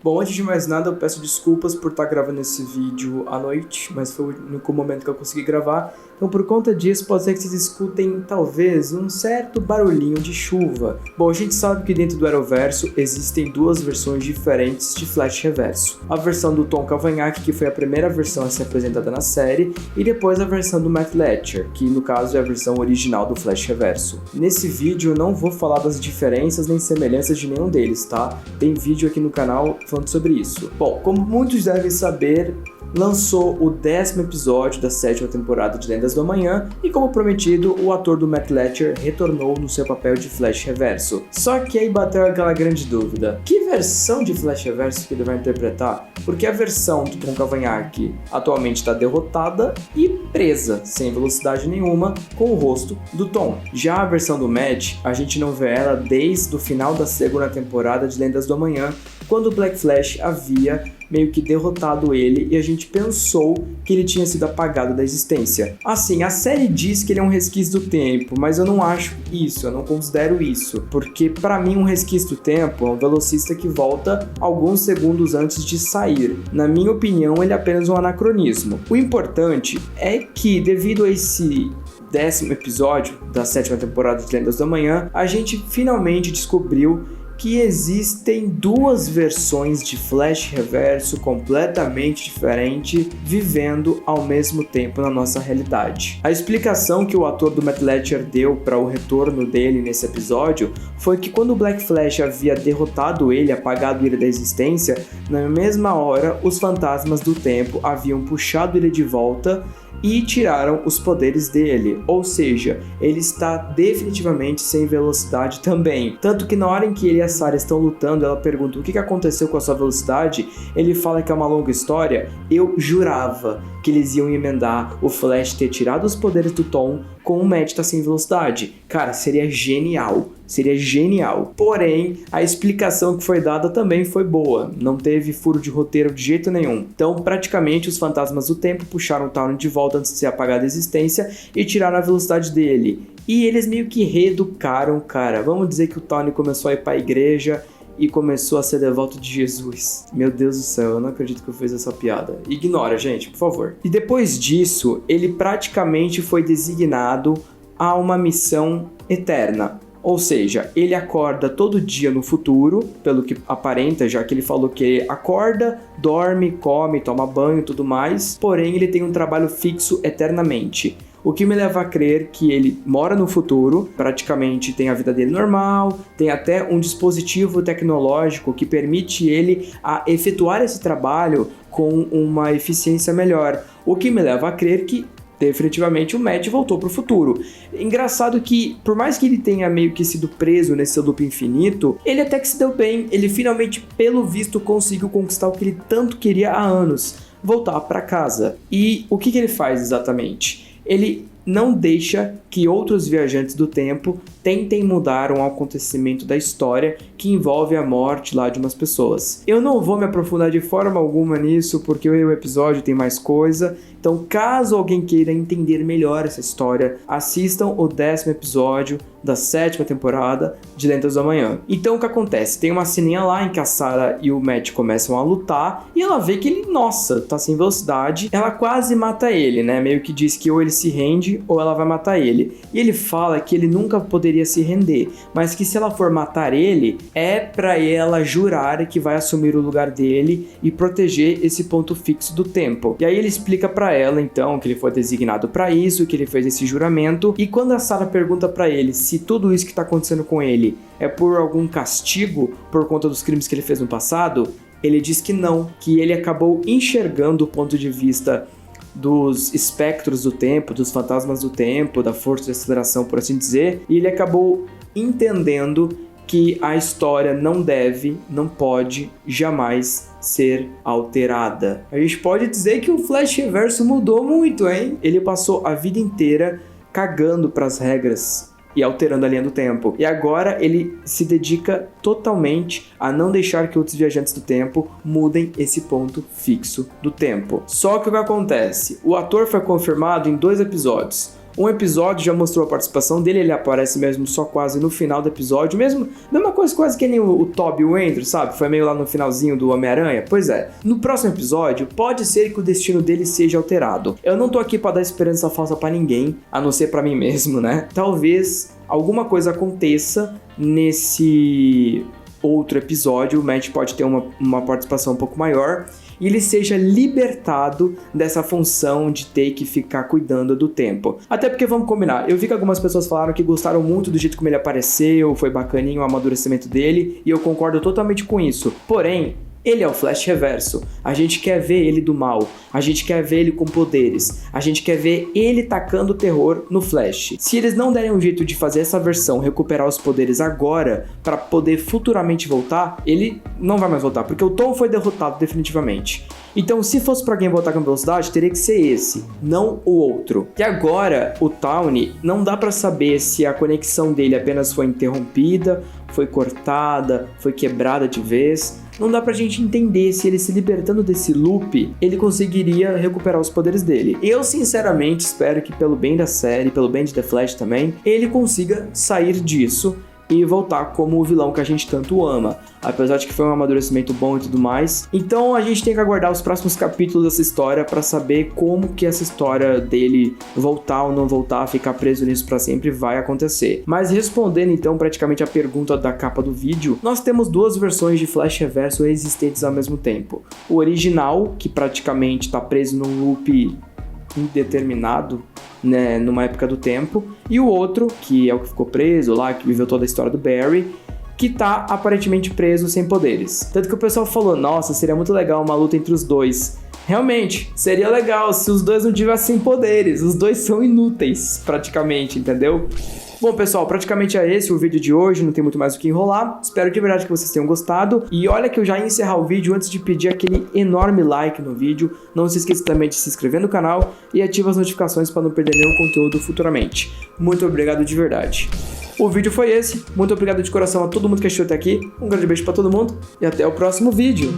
Bom, antes de mais nada, eu peço desculpas por estar gravando esse vídeo à noite, mas foi o único momento que eu consegui gravar. Então, por conta disso, pode ser que vocês escutem, talvez, um certo barulhinho de chuva. Bom, a gente sabe que dentro do Arrowverso existem duas versões diferentes de Flash Reverso. A versão do Tom Cavanhaque, que foi a primeira versão a ser apresentada na série, e depois a versão do Matt Letscher, que no caso é a versão original do Flash Reverso. Nesse vídeo eu não vou falar das diferenças nem semelhanças de nenhum deles, tá? Tem vídeo aqui no canal falando sobre isso. Bom, como muitos devem saber, lançou o 10º episódio da 7ª temporada de Lendas do Amanhã e, como prometido, o ator do Matt Letscher retornou no seu papel de Flash Reverso. Só que aí bateu aquela grande dúvida: que versão de Flash Reverso que ele vai interpretar? Porque a versão do Tom Cavanhaque atualmente está derrotada e presa, sem velocidade nenhuma, com o rosto do Tom. Já a versão do Matt, a gente não vê ela desde o final da 2ª temporada de Lendas do Amanhã, quando o Black Flash havia meio que derrotado ele e a gente pensou que ele tinha sido apagado da existência. Assim, a série diz que ele é um resquício do tempo, mas eu não acho isso, eu não considero isso, porque para mim um resquício do tempo é um velocista que volta alguns segundos antes de sair. Na minha opinião, ele é apenas um anacronismo. O importante é que, devido a esse 10º episódio da 7ª temporada de Lendas do Amanhã, a gente finalmente descobriu que existem duas versões de Flash Reverso completamente diferentes vivendo ao mesmo tempo na nossa realidade. A explicação que o ator do Matt Letscher deu para o retorno dele nesse episódio foi que quando o Black Flash havia derrotado ele, apagado ele da existência, na mesma hora os fantasmas do tempo haviam puxado ele de volta e tiraram os poderes dele, ou seja, ele está definitivamente sem velocidade também. Tanto que na hora em que ele e a Sarah estão lutando, ela pergunta o que aconteceu com a sua velocidade, ele fala que é uma longa história. Eu jurava que eles iam emendar o Flash ter tirado os poderes do Tom com o Matt tá sem velocidade. Cara, seria genial. Seria genial. Porém, a explicação que foi dada também foi boa. Não teve furo de roteiro de jeito nenhum. Então, praticamente, os fantasmas do tempo puxaram o Tawny de volta antes de ser apagado da existência e tiraram a velocidade dele. E eles meio que reeducaram o cara. Vamos dizer que o Tawny começou a ir pra igreja e começou a ser devoto de Jesus. Meu Deus do céu, eu não acredito que eu fiz essa piada. Ignora, gente, por favor. E depois disso, ele praticamente foi designado a uma missão eterna. Ou seja, ele acorda todo dia no futuro, pelo que aparenta, já que ele falou que ele acorda, dorme, come, toma banho e tudo mais, porém ele tem um trabalho fixo eternamente. O que me leva a crer que ele mora no futuro, praticamente tem a vida dele normal, tem até um dispositivo tecnológico que permite ele a efetuar esse trabalho com uma eficiência melhor. O que me leva a crer que definitivamente o Matt voltou pro futuro. Engraçado que, por mais que ele tenha meio que sido preso nesse loop infinito, ele até que se deu bem. Ele finalmente, pelo visto, conseguiu conquistar o que ele tanto queria há anos: voltar para casa. E o que ele faz exatamente? Ele não deixa que outros viajantes do tempo tentem mudar um acontecimento da história que envolve a morte lá de umas pessoas. Eu não vou me aprofundar de forma alguma nisso, porque o episódio tem mais coisa. Então, caso alguém queira entender melhor essa história, assistam o 10º episódio da 7ª temporada de Lendas do Amanhã. Então, o que acontece? Tem uma ceninha lá em que a Sarah e o Matt começam a lutar e ela vê que ele, nossa, tá sem velocidade. Ela quase mata ele, né? Meio que diz que ou ele se rende ou ela vai matar ele. E ele fala que ele nunca poderia se render, mas que se ela for matar ele, é pra ela jurar que vai assumir o lugar dele e proteger esse ponto fixo do tempo. E aí ele explica pra ela, então, que ele foi designado pra isso, que ele fez esse juramento. E quando a Sarah pergunta pra ele se tudo isso que tá acontecendo com ele é por algum castigo por conta dos crimes que ele fez no passado, ele diz que não, que ele acabou enxergando o ponto de vista dos espectros do tempo, dos fantasmas do tempo, da força de aceleração, por assim dizer, e ele acabou entendendo que a história não pode jamais ser alterada. A gente pode dizer que o Flash Reverso mudou muito, hein? Ele passou a vida inteira cagando para as regras e alterando a linha do tempo. E agora ele se dedica totalmente a não deixar que outros viajantes do tempo mudem esse ponto fixo do tempo. Só que o que acontece? O ator foi confirmado em 2 episódios. Um episódio já mostrou a participação dele, ele aparece mesmo só quase no final do episódio, mesma coisa quase que nem o Tobey e o Andrew, sabe? Foi meio lá no finalzinho do Homem-Aranha. Pois é, no próximo episódio, pode ser que o destino dele seja alterado. Eu não tô aqui pra dar esperança falsa pra ninguém, a não ser pra mim mesmo, né? Talvez alguma coisa aconteça nesse outro episódio, o Matt pode ter uma participação um pouco maior e ele seja libertado dessa função de ter que ficar cuidando do tempo. Até porque, vamos combinar, eu vi que algumas pessoas falaram que gostaram muito do jeito como ele apareceu, foi bacaninho o amadurecimento dele, e eu concordo totalmente com isso. Porém, ele é o Flash Reverso, a gente quer ver ele do mal, a gente quer ver ele com poderes, a gente quer ver ele tacando terror no Flash. Se eles não derem um jeito de fazer essa versão recuperar os poderes agora, para poder futuramente voltar, ele não vai mais voltar, porque o Tom foi derrotado definitivamente. Então, se fosse pra alguém voltar com velocidade, teria que ser esse, não o outro. E agora, o Tawny, não dá pra saber se a conexão dele apenas foi interrompida, foi cortada, foi quebrada de vez. Não dá pra gente entender se ele se libertando desse loop, ele conseguiria recuperar os poderes dele. Eu, sinceramente, espero que pelo bem da série, pelo bem de The Flash também, ele consiga sair disso e voltar como o vilão que a gente tanto ama, apesar de que foi um amadurecimento bom e tudo mais. Então a gente tem que aguardar os próximos capítulos dessa história para saber como que essa história dele voltar ou não voltar, ficar preso nisso para sempre, vai acontecer. Mas respondendo então praticamente a pergunta da capa do vídeo, nós temos duas versões de Flash Reverso existentes ao mesmo tempo. O original, que praticamente está preso num loop indeterminado, né, numa época do tempo, e o outro, que é o que ficou preso lá, que viveu toda a história do Barry, que tá aparentemente preso sem poderes. Tanto que o pessoal falou, nossa, seria muito legal uma luta entre os dois. Realmente, seria legal se os dois não tivessem poderes, os dois são inúteis, praticamente, entendeu? Bom, pessoal, praticamente é esse o vídeo de hoje, não tem muito mais o que enrolar. Espero de verdade que vocês tenham gostado. E olha que eu já ia encerrar o vídeo antes de pedir aquele enorme like no vídeo. Não se esqueça também de se inscrever no canal e ativa as notificações para não perder nenhum conteúdo futuramente. Muito obrigado de verdade. O vídeo foi esse. Muito obrigado de coração a todo mundo que assistiu até aqui. Um grande beijo para todo mundo e até o próximo vídeo.